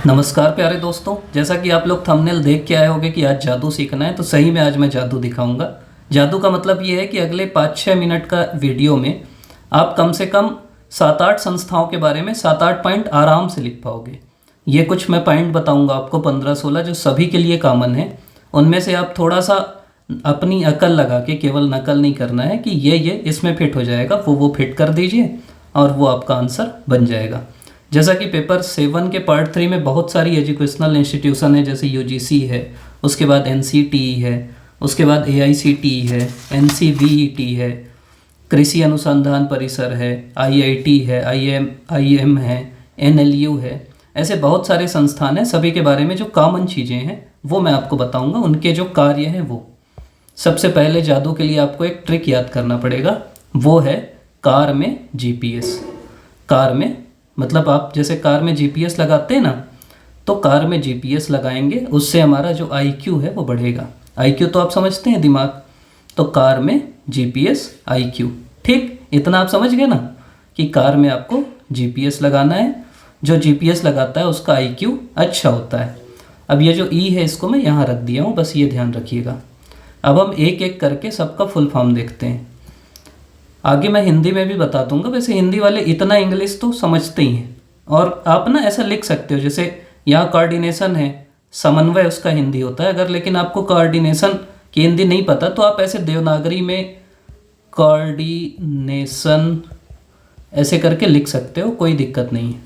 नमस्कार प्यारे दोस्तों, जैसा कि आप लोग थंबनेल देख के आए होंगे कि आज जादू सीखना है, तो सही में आज मैं जादू दिखाऊंगा। जादू का मतलब ये है कि अगले 5-6 मिनट का वीडियो में आप कम से कम 7-8 संस्थाओं के बारे में 7-8 पॉइंट आराम से लिख पाओगे। ये कुछ मैं पॉइंट बताऊंगा आपको 15-16 जो सभी के लिए कॉमन है। उनमें से आप थोड़ा सा अपनी अकल लगा के, केवल नकल नहीं करना है कि ये इसमें फिट हो जाएगा, वो फिट कर दीजिए और वो आपका आंसर बन जाएगा। जैसा कि पेपर 7 के पार्ट 3 में बहुत सारी एजुकेशनल इंस्टीट्यूशन है, जैसे यूजीसी है, उसके बाद एनसीटीई है, उसके बाद एआईसीटीई है, एनसीवीईटी है, कृषि अनुसंधान परिसर है, आईआईटी है, आईएम है, एनएलयू है। ऐसे बहुत सारे संस्थान हैं। सभी के बारे में जो कॉमन चीज़ें हैं वो मैं आपको बताऊंगा, उनके जो कार्य हैं वो। सबसे पहले जादू के लिए आपको एक ट्रिक याद करना पड़ेगा, वो है कार में जीपीएस। कार में मतलब आप जैसे कार में जीपीएस लगाते हैं ना, तो कार में जीपीएस लगाएंगे, उससे हमारा जो आईक्यू है वो बढ़ेगा। आईक्यू तो आप समझते हैं, दिमाग। तो कार में जीपीएस, आईक्यू, ठीक, इतना आप समझ गए ना कि कार में आपको जीपीएस लगाना है। जो जीपीएस लगाता है उसका आईक्यू अच्छा होता है। अब ये जो ई है इसको मैं यहाँ रख दिया हूँ, बस ये ध्यान रखिएगा। अब हम एक एक करके सबका फुल फॉर्म देखते हैं। आगे मैं हिंदी में भी बता दूंगा, वैसे हिंदी वाले इतना इंग्लिश तो समझते ही हैं। और आप ना ऐसा लिख सकते हो, जैसे यहाँ कोऑर्डिनेशन है, समन्वय उसका हिंदी होता है। अगर लेकिन आपको कोऑर्डिनेशन की हिंदी नहीं पता तो आप ऐसे देवनागरी में कोऑर्डिनेशन ऐसे करके लिख सकते हो, कोई दिक्कत नहीं है।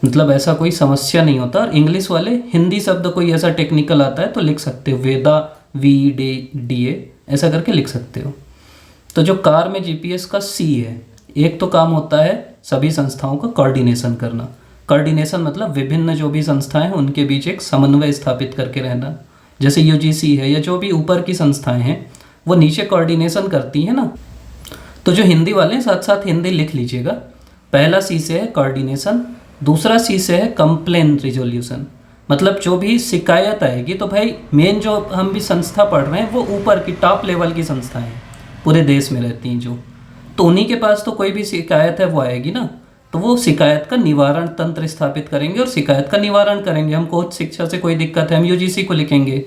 मतलब ऐसा कोई समस्या नहीं होता। और इंग्लिश वाले हिंदी शब्द कोई ऐसा टेक्निकल आता है तो लिख सकते हो, वेदा VDA ऐसा करके लिख सकते हो। तो जो कार में जीपीएस का सी है, एक तो काम होता है सभी संस्थाओं का कोऑर्डिनेशन करना। कोऑर्डिनेशन मतलब विभिन्न जो भी संस्थाएं हैं उनके बीच एक समन्वय स्थापित करके रहना। जैसे यूजीसी है या जो भी ऊपर की संस्थाएं हैं वो नीचे कोऑर्डिनेशन करती हैं ना। तो जो हिंदी वाले हैं साथ साथ हिंदी लिख लीजिएगा। पहला सी से है कोऑर्डिनेशन, दूसरा सी से है कंप्लेन रिजोल्यूशन। मतलब जो भी शिकायत आएगी, तो भाई मेन जो हम भी संस्था पढ़ रहे हैं वो ऊपर की टॉप लेवल की संस्थाएं हैं, पूरे देश में रहती हैं जो, तो उन्हीं के पास तो कोई भी शिकायत है वो आएगी ना। तो वो शिकायत का निवारण तंत्र स्थापित करेंगे और शिकायत का निवारण करेंगे। हमको शिक्षा से कोई दिक्कत है, हम यूजीसी को लिखेंगे।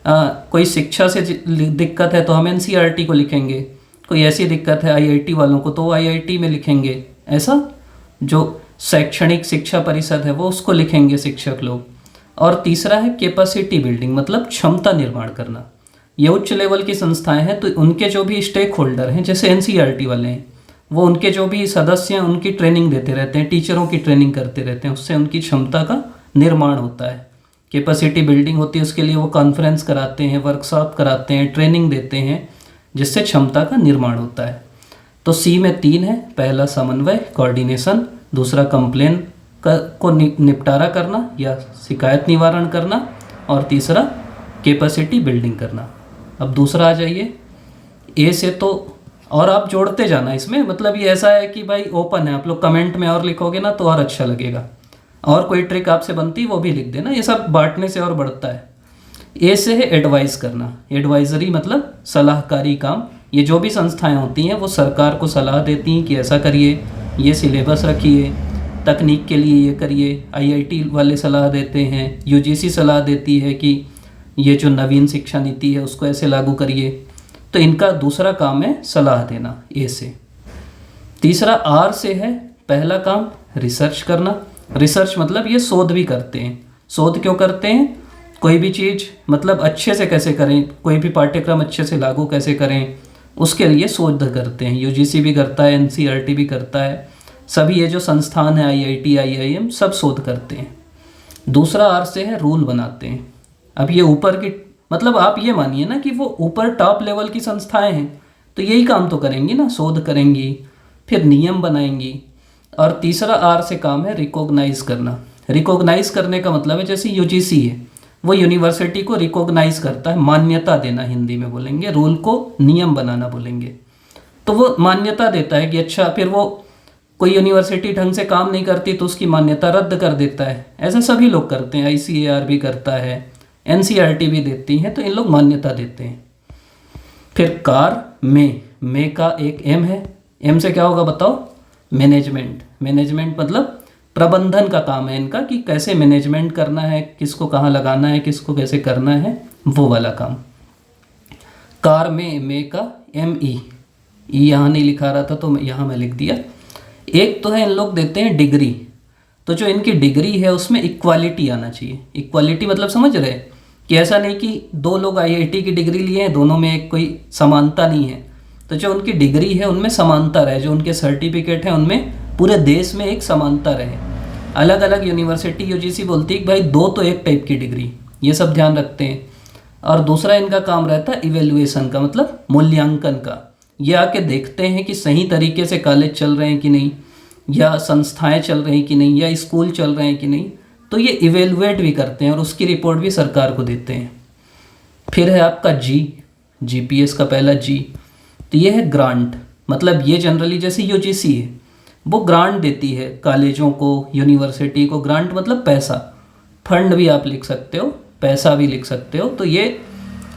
कोई शिक्षा से दिक्कत है तो हम एनसीईआरटी को लिखेंगे। कोई ऐसी दिक्कत है आईआईटी वालों को तो आईआईटी में लिखेंगे। ऐसा जो शैक्षणिक शिक्षा परिषद है वो उसको लिखेंगे शिक्षक लोग। और तीसरा है कैपेसिटी बिल्डिंग, मतलब क्षमता निर्माण करना। ये उच्च लेवल की संस्थाएं हैं तो उनके जो भी स्टेक होल्डर हैं, जैसे एनसीईआरटी वाले हैं, वो उनके जो भी सदस्य हैं उनकी ट्रेनिंग देते रहते हैं, टीचरों की ट्रेनिंग करते रहते हैं, उससे उनकी क्षमता का निर्माण होता है। कैपेसिटी बिल्डिंग होती है, उसके लिए वो कॉन्फ्रेंस कराते हैं, वर्कशॉप कराते हैं, ट्रेनिंग देते हैं, जिससे क्षमता का निर्माण होता है। तो सी में 3 है, पहला समन्वय कोऑर्डिनेशन, दूसरा कंप्लेन को निपटारा करना या शिकायत निवारण करना, और तीसरा कैपेसिटी बिल्डिंग करना। अब दूसरा आ जाइए, ए से तो और आप जोड़ते जाना इसमें। मतलब ये ऐसा है कि भाई ओपन है, आप लोग कमेंट में और लिखोगे ना तो और अच्छा लगेगा। और कोई ट्रिक आपसे बनती वो भी लिख देना, ये सब बांटने से और बढ़ता है। ए से है एडवाइस करना, एडवाइजरी मतलब सलाहकारी काम। ये जो भी संस्थाएं होती हैं वो सरकार को सलाह देती हैं कि ऐसा करिए, ये सिलेबस रखिए, तकनीक के लिए ये करिए। आईआईटी वाले सलाह देते हैं, यूजीसी सलाह देती है कि ये जो नवीन शिक्षा नीति है उसको ऐसे लागू करिए। तो इनका दूसरा काम है सलाह देना, ए से। तीसरा आर से है, पहला काम रिसर्च करना। रिसर्च मतलब ये शोध भी करते हैं। शोध क्यों करते हैं? कोई भी चीज़ मतलब अच्छे से कैसे करें, कोई भी पाठ्यक्रम अच्छे से लागू कैसे करें, उसके लिए शोध करते हैं। यूजीसी भी करता है, एनसीईआरटी भी करता है, सभी ये जो संस्थान है आईआईटी, आईआईएम सब शोध करते हैं। दूसरा आर से है रूल बनाते हैं। अब ये ऊपर की मतलब आप ये मानिए ना कि वो ऊपर टॉप लेवल की संस्थाएं हैं तो यही काम तो करेंगी ना, शोध करेंगी, फिर नियम बनाएंगी। और तीसरा आर से काम है रिकॉग्नाइज करना। रिकॉग्नाइज करने का मतलब है जैसे यूजीसी है, वो यूनिवर्सिटी को रिकॉग्नाइज करता है, मान्यता देना हिंदी में बोलेंगे, रूल को नियम बनाना बोलेंगे। तो वो मान्यता देता है कि अच्छा, फिर वो कोई यूनिवर्सिटी ढंग से काम नहीं करती तो उसकी मान्यता रद्द कर देता है। ऐसा सभी लोग करते हैं, आईसीएआर भी करता है, एनसीईआरटी भी देती है, तो इन लोग मान्यता देते हैं। फिर कार में का एक एम है, एम से क्या होगा बताओ? मैनेजमेंट। मैनेजमेंट मतलब प्रबंधन का काम है इनका, कि कैसे मैनेजमेंट करना है, किसको कहाँ लगाना है, किसको कैसे करना है, वो वाला काम। कार में का ME, यहाँ नहीं लिखा रहा था तो यहाँ मैं लिख दिया। एक तो है इन लोग देते हैं डिग्री, तो जो इनकी डिग्री है उसमें इक्वालिटी आना चाहिए। इक्वालिटी मतलब समझ रहे हैं कि ऐसा नहीं कि दो लोग IIT की डिग्री लिए हैं, दोनों में एक कोई समानता नहीं है, तो जो उनकी डिग्री है उनमें समानता रहे, जो उनके सर्टिफिकेट हैं उनमें पूरे देश में एक समानता रहे। अलग अलग यूनिवर्सिटी UGC बोलती है कि भाई दो तो एक टाइप की डिग्री, ये सब ध्यान रखते हैं। और दूसरा इनका काम रहता है इवेल्युएशन का, मतलब मूल्यांकन का। ये आके देखते हैं कि सही तरीके से कॉलेज चल रहे हैं कि नहीं, या संस्थाएं चल रही कि नहीं, या स्कूल चल रहे हैं कि नहीं, तो ये इवेलुएट भी करते हैं और उसकी रिपोर्ट भी सरकार को देते हैं। फिर है आपका GPS का पहला G, तो ये है ग्रांट, मतलब ये जनरली जैसे UGC है वो ग्रांट देती है कॉलेजों को, यूनिवर्सिटी को। ग्रांट मतलब पैसा, फंड भी आप लिख सकते हो, पैसा भी लिख सकते हो। तो ये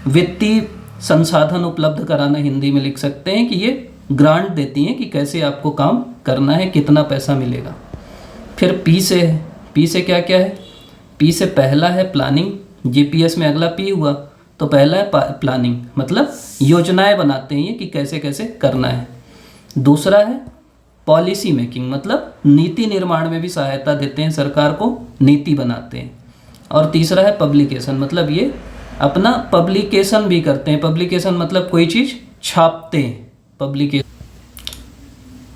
वित्तीय संसाधन उपलब्ध कराना हिंदी में लिख सकते हैं, कि ये ग्रांट देती हैं कि कैसे आपको काम करना है, कितना पैसा मिलेगा। फिर P से क्या क्या है? P से पहला है प्लानिंग, GPS में अगला P हुआ, तो पहला है प्लानिंग, मतलब योजनाएं बनाते हैं ये कि कैसे कैसे करना है। दूसरा है पॉलिसी मेकिंग, मतलब नीति निर्माण में भी सहायता देते हैं सरकार को, नीति बनाते हैं। और तीसरा है पब्लिकेशन, मतलब ये अपना पब्लिकेशन भी करते हैं। पब्लिकेशन मतलब कोई चीज़ छापते हैं, पब्लिकेशन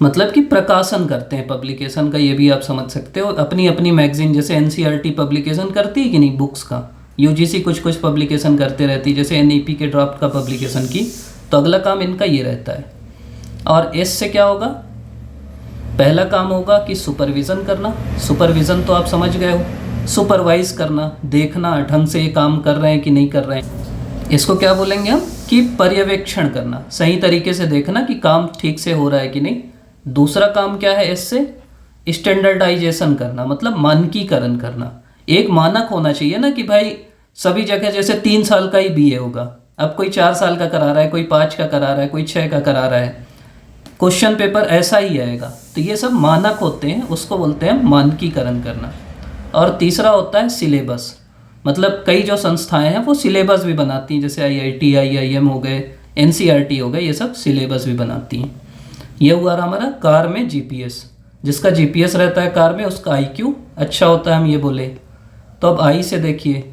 मतलब कि प्रकाशन करते हैं। पब्लिकेशन का ये भी आप समझ सकते हो, अपनी अपनी मैगजीन, जैसे NCERT पब्लिकेशन करती है कि नहीं बुक्स का, UGC कुछ कुछ पब्लिकेशन करते रहती है, जैसे NEP के ड्राफ्ट का पब्लिकेशन की, तो अगला काम इनका ये रहता है। और S से क्या होगा? पहला काम होगा कि सुपरविज़न करना। सुपरविज़न तो आप समझ गए हो, सुपरवाइज करना, देखना ढंग से ये काम कर रहे हैं कि नहीं कर रहे हैं। इसको क्या बोलेंगे हम? कि पर्यवेक्षण करना, सही तरीके से देखना कि काम ठीक से हो रहा है कि नहीं। दूसरा काम क्या है? इससे स्टैंडर्डाइजेशन करना, मतलब मानकीकरण करना। एक मानक होना चाहिए ना कि भाई सभी जगह जैसे 3 साल का ही BA होगा, अब कोई 4 साल का करा रहा है, कोई 5 का करा रहा है, कोई 6 का करा रहा है, क्वेश्चन पेपर ऐसा ही आएगा। तो ये सब मानक होते हैं, उसको बोलते हैं मानकीकरण करना। और तीसरा होता है सिलेबस, मतलब कई जो संस्थाएं हैं वो सिलेबस भी बनाती हैं, जैसे IIT IIM हो गए, NCERT हो गए, ये सब सिलेबस भी बनाती हैं। ये हुआ हमारा कार में GPS। जिसका GPS रहता है कार में उसका IQ अच्छा होता है, हम ये बोले। तो अब I से देखिए,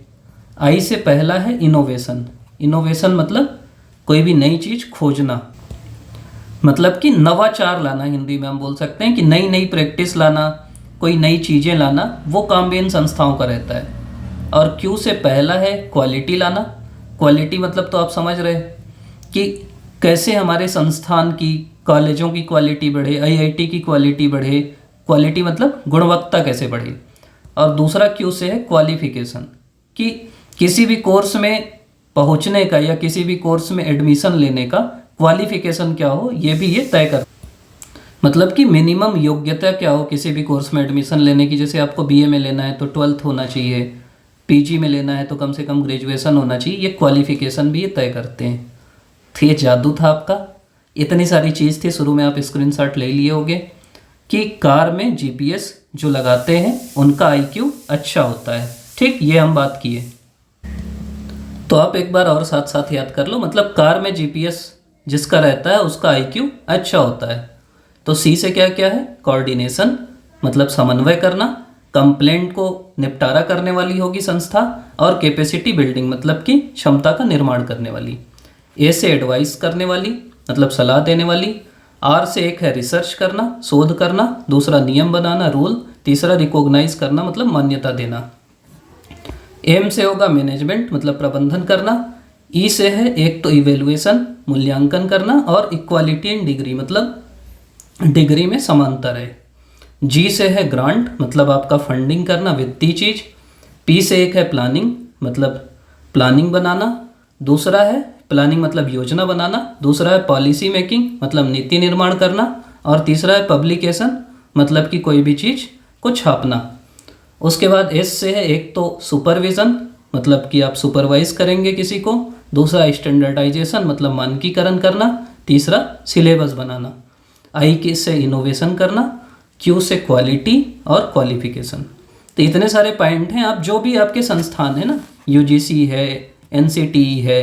I से पहला है इनोवेशन। इनोवेशन मतलब कोई भी नई चीज़ खोजना, मतलब कि नवाचार लाना, हिंदी में हम बोल सकते हैं कि नई नई प्रैक्टिस लाना, कोई नई चीज़ें लाना, वो काम भी इन संस्थाओं का रहता है। और Q से पहला है क्वालिटी लाना। क्वालिटी मतलब तो आप समझ रहे कि कैसे हमारे संस्थान की, कॉलेजों की क्वालिटी बढ़े, IIT की क्वालिटी बढ़े। क्वालिटी मतलब गुणवत्ता कैसे बढ़े। और दूसरा Q से है क्वालिफिकेशन, कि किसी भी कोर्स में पहुंचने का या किसी भी कोर्स में एडमिशन लेने का क्वालिफिकेशन क्या हो, ये भी ये तय कर, मतलब कि मिनिमम योग्यता क्या हो किसी भी कोर्स में एडमिशन लेने की। जैसे आपको BA में लेना है तो 12th होना चाहिए, PG में लेना है तो कम से कम ग्रेजुएशन होना चाहिए। ये क्वालिफिकेशन भी ये तय करते हैं। तो ये जादू था आपका, इतनी सारी चीज़ थी। शुरू में आप स्क्रीनशॉट ले लिए होंगे कि कार में GPS जो लगाते हैं उनका IQ अच्छा होता है। ठीक, ये हम बात किए। तो आप एक बार और साथ साथ याद कर लो, मतलब कार में GPS जिसका रहता है उसका IQ अच्छा होता है। तो C से क्या क्या है? कोऑर्डिनेशन, मतलब समन्वय करना, कंप्लेंट को निपटारा करने वाली होगी संस्था, और कैपेसिटी बिल्डिंग मतलब कि क्षमता का निर्माण करने वाली। A से एडवाइस करने वाली, मतलब सलाह देने वाली। R से एक है रिसर्च करना, शोध करना। दूसरा नियम बनाना, रूल। तीसरा रिकॉग्नाइज करना, मतलब मान्यता देना। M से होगा मैनेजमेंट, मतलब प्रबंधन करना। E से है एक तो इवेल्युएशन, मूल्यांकन करना, और इक्वालिटी इन डिग्री, मतलब डिग्री में समानता रहे। G से है ग्रांट, मतलब आपका फंडिंग करना, वित्तीय चीज। P से एक है प्लानिंग, मतलब प्लानिंग बनाना। दूसरा है प्लानिंग मतलब योजना बनाना। दूसरा है पॉलिसी मेकिंग, मतलब नीति निर्माण करना। और तीसरा है पब्लिकेशन, मतलब कि कोई भी चीज़ को छापना। उसके बाद S से है एक तो सुपरविज़न, मतलब कि आप सुपरवाइज करेंगे किसी को। दूसरा स्टैंडर्डाइजेशन, मतलब मानकीकरण करना। तीसरा सिलेबस बनाना। I के से इनोवेशन करना। क्यू से क्वालिटी और क्वालिफिकेशन। तो इतने सारे पॉइंट हैं। आप जो भी आपके संस्थान है ना, यूजीसी है, एनसीटीई है,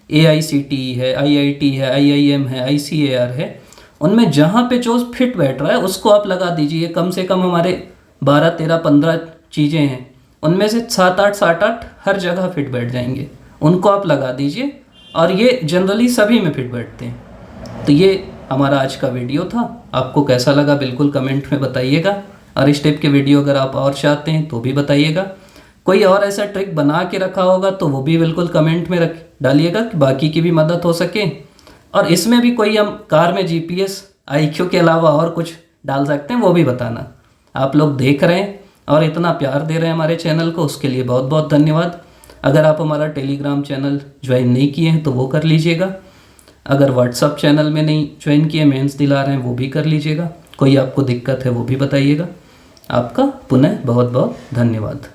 एआईसीटीई है, आईआईटी है, आईआईएम है, आईसीएआर है, उनमें जहाँ पे जो फिट बैठ रहा है उसको आप लगा दीजिए। कम से कम हमारे 12, 13, 15 चीज़ें हैं, उनमें से 7, 8 हर जगह फिट बैठ जाएंगे, उनको आप लगा दीजिए। और ये जनरली सभी में फिट बैठते हैं। तो ये हमारा आज का वीडियो था। आपको कैसा लगा बिल्कुल कमेंट में बताइएगा, और इस टाइप के वीडियो अगर आप और चाहते हैं तो भी बताइएगा। कोई और ऐसा ट्रिक बना के रखा होगा तो वो भी बिल्कुल कमेंट में डालिएगा कि बाकी की भी मदद हो सके। और इसमें भी कोई हम कार में जीपीएस, आईक्यू के अलावा और कुछ डाल सकते हैं, वो भी बताना। आप लोग देख रहे हैं और इतना प्यार दे रहे हैं हमारे चैनल को, उसके लिए बहुत बहुत धन्यवाद। अगर आप हमारा टेलीग्राम चैनल ज्वाइन नहीं किए हैं तो वो कर लीजिएगा। अगर व्हाट्सअप चैनल में नहीं ज्वाइन किए, मेंस दिला रहे हैं, वो भी कर लीजिएगा। कोई आपको दिक्कत है वो भी बताइएगा। आपका पुनः बहुत बहुत धन्यवाद।